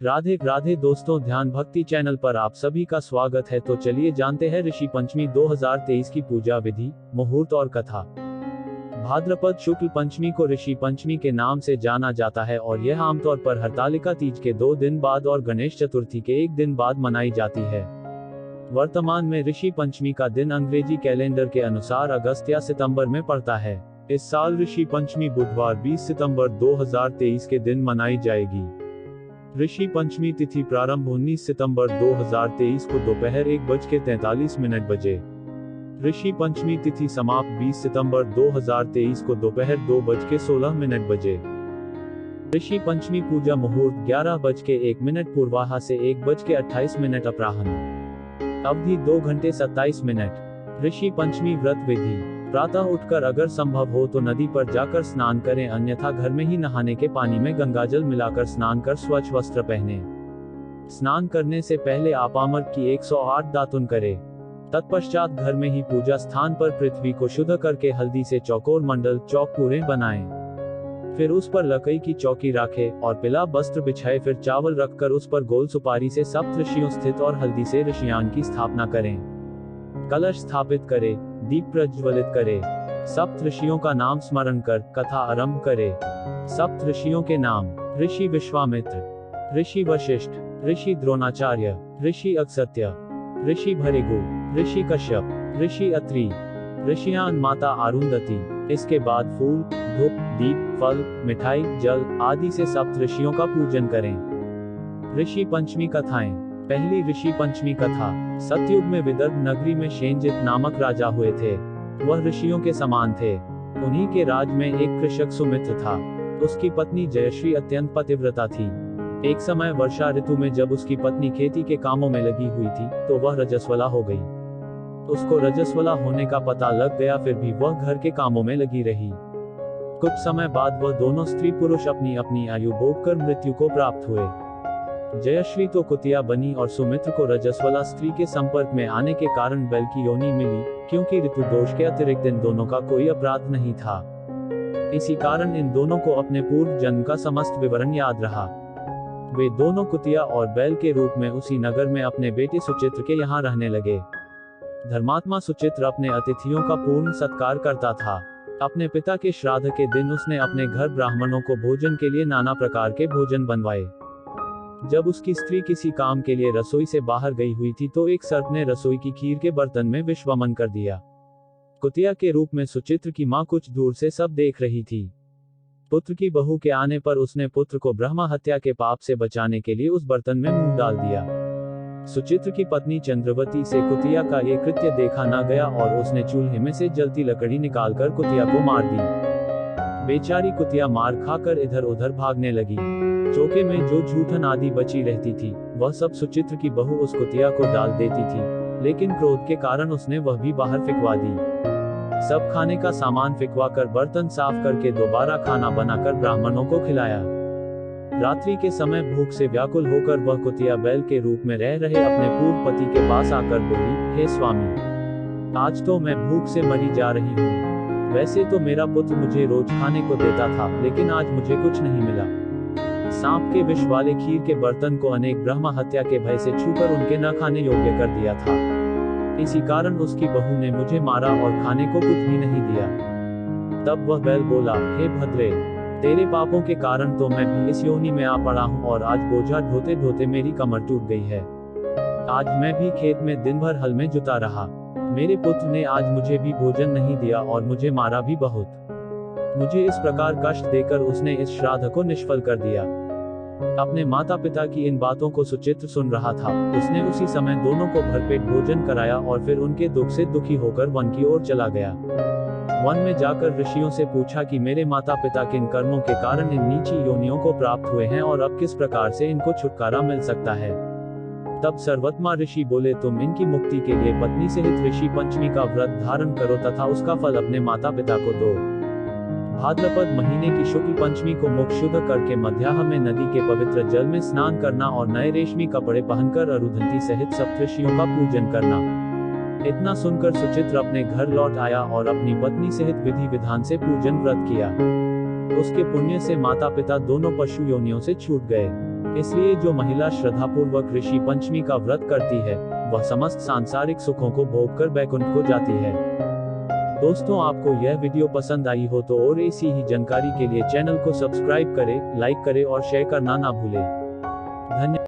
राधे राधे दोस्तों, ध्यान भक्ति चैनल पर आप सभी का स्वागत है। तो चलिए जानते हैं ऋषि पंचमी 2023 की पूजा विधि, मुहूर्त और कथा। भाद्रपद शुक्ल पंचमी को ऋषि पंचमी के नाम से जाना जाता है और यह आमतौर पर हरतालिका तीज के 2 दिन बाद और गणेश चतुर्थी के 1 दिन बाद मनाई जाती है। वर्तमान में ऋषि पंचमी का दिन अंग्रेजी कैलेंडर के अनुसार अगस्त या सितंबर में पड़ता है। इस साल ऋषि पंचमी बुधवार 20 सितंबर 2023 के दिन मनाई जाएगी। ऋषि पंचमी तिथि प्रारंभ 19 सितंबर 2023 को दोपहर 1:43 बजे। ऋषि पंचमी तिथि समाप्त 20 सितंबर 2023 को दोपहर 2:16 बजे। ऋषि पंचमी पूजा मुहूर्त 11:01 पूर्वाह से 1:28 अपराह्न। अवधि 2 घंटे 27 मिनट। ऋषि पंचमी व्रत विधि। प्रातः उठकर अगर संभव हो तो नदी पर जाकर स्नान करें, अन्यथा घर में ही नहाने के पानी में गंगाजल मिलाकर स्नान कर स्वच्छ वस्त्र पहने। स्नान करने से पहले आपामर की 108 दातुन करें। तत्पश्चात घर में ही पूजा स्थान पर पृथ्वी को शुद्ध करके हल्दी से चौकोर मंडल चौक पूरे बनाएं। फिर उस पर लकड़ी की चौकी रखें और पिला वस्त्र बिछाए, फिर चावल रखकर उस पर गोल सुपारी से सप्त ऋषियों स्थित और हल्दी से ऋषियान की स्थापना करें। कलश स्थापित करें, दीप प्रज्वलित करें। सप्त ऋषियों का नाम स्मरण कर कथा आरंभ करें। सप्त ऋषियों के नाम: ऋषि विश्वामित्र, ऋषि वशिष्ठ, ऋषि द्रोणाचार्य, ऋषि अगस्त्य, ऋषि भृगु, ऋषि कश्यप, ऋषि अत्रि, ऋषियान माता अरुंधति। इसके बाद फूल, धूप, दीप, फल, मिठाई, जल आदि से सप्त ऋषियों का पूजन करें। ऋषि पंचमी कथाएं। पहली ऋषि पंचमी कथा। सतयुग में विदर्भ नगरी में शेनजित नामक राजा हुए थे। वह ऋषियों के समान थे। उन्हीं के राज में एक कृषक सुमित्र था। उसकी पत्नी जयश्री अत्यंत पतिव्रता थी। एक समय वर्षा ऋतु में जब उसकी पत्नी खेती के कामों में लगी हुई थी तो वह रजस्वला हो गई। उसको रजस्वला होने का पता लग गया, फिर भी वह घर के कामों में लगी रही। कुछ समय बाद वह दोनों स्त्री पुरुष अपनी अपनी आयु भोग कर मृत्यु को प्राप्त हुए। जयश्री तो कुतिया बनी और सुमित्र को रजस्वला स्त्री के संपर्क में आने के कारण बैल की योनि मिली, क्योंकि ऋतु दोष के अतिरिक्त इन दोनों का कोई अपराध नहीं था। इसी कारण इन दोनों को अपने पूर्व जन्म का समस्त विवरण याद रहा। वे दोनों कुतिया और बैल के रूप में उसी नगर में अपने बेटे सुचित्र के यहाँ रहने लगे। धर्मात्मा सुचित्र अपने अतिथियों का पूर्ण सत्कार करता था। अपने पिता के श्राद्ध के दिन उसने अपने घर ब्राह्मणों को भोजन के लिए नाना प्रकार के भोजन बनवाए। जब उसकी स्त्री किसी काम के लिए रसोई से बाहर गई हुई थी तो एक सर्प ने रसोई की खीर के बर्तन में विषवमन कर दिया। कुतिया के रूप में सुचित्र की मां कुछ दूर से सब देख रही थी। पुत्र की बहू के आने पर उसने पुत्र को ब्रह्म हत्या के पाप से बचाने के लिए उस बर्तन में मुंह डाल दिया। सुचित्र की पत्नी चंद्रवती से कुतिया का ये कृत्य देखा न गया और उसने चूल्हे में से जलती लकड़ी निकालकर कुतिया को मार दी। बेचारी कुतिया मार खाकर इधर उधर भागने लगी। चौके में जो जूठन आदि बची रहती थी वह सब सुचित्र की बहू उस कुतिया को डाल देती थी, लेकिन क्रोध के कारण उसने वह भी बाहर फिकवा दी। सब खाने का सामान फिकवा कर बर्तन साफ करके दोबारा खाना बनाकर ब्राह्मणों को खिलाया। रात्रि के समय भूख से व्याकुल होकर वह कुतिया बैल के रूप में रह रहे अपने पूर्व पति के पास आकर बोली, हे स्वामी, आज तो मैं भूख से मरी जा रही हूँ। वैसे तो मेरा पुत्र मुझे रोज खाने को देता था, लेकिन आज मुझे कुछ नहीं मिला। सांप के विष वाले खीर के बर्तन को अनेक ब्रह्म हत्या के भय से छूकर उनके न खाने योग्य कर दिया था। इसी कारण उसकी बहू ने मुझे मारा और खाने को कुछ भी नहीं दिया। तब वह बैल बोला, हे भद्रे, तेरे पापों के कारण तो मैं भी इस योनि में आ पड़ा हूँ और आज बोझा ढोते ढोते मेरी कमर टूट गई है। आज मैं भी खेत में दिन भर हल में जुता रहा। मेरे पुत्र ने आज मुझे भी भोजन नहीं दिया और मुझे मारा भी बहुत। मुझे इस प्रकार कष्ट देकर उसने इस श्राद्ध को निष्फल कर दिया। अपने माता पिता की इन बातों को सुचित्र सुन रहा था। उसने उसी समय दोनों को भरपेट भोजन कराया और फिर उनके दुख से दुखी होकर वन की ओर चला गया। वन में जाकर ऋषियों से पूछा कि मेरे माता पिता किन कर्मों के कारण इन नीची योनियों को प्राप्त हुए हैं और अब किस प्रकार से इनको छुटकारा मिल सकता है। तब सर्वोत्तमा ऋषि बोले, तुम इनकी मुक्ति के लिए पत्नी सहित ऋषि पंचमी का व्रत धारण करो तथा उसका फल अपने माता पिता को दो। भाद्रपद महीने की शुक्ल पंचमी को मुख शुद्ध करके मध्याह्न में नदी के पवित्र जल में स्नान करना और नए रेशमी कपड़े पहनकर अरुंधति सहित सप्तऋषियों का पूजन करना। इतना सुनकर सुचित्र अपने घर लौट आया और अपनी पत्नी सहित विधि विधान से पूजन व्रत किया। उसके पुण्य से माता पिता दोनों पशु योनियों से छूट गए। इसलिए जो महिला श्रद्धापूर्वक ऋषि पंचमी का व्रत करती है, वह समस्त सांसारिक सुखों को भोगकर बैकुंठ को जाती है। दोस्तों, आपको यह वीडियो पसंद आई हो तो और ऐसी ही जानकारी के लिए चैनल को सब्सक्राइब करें, लाइक करें और शेयर करना ना भूलें। धन्यवाद।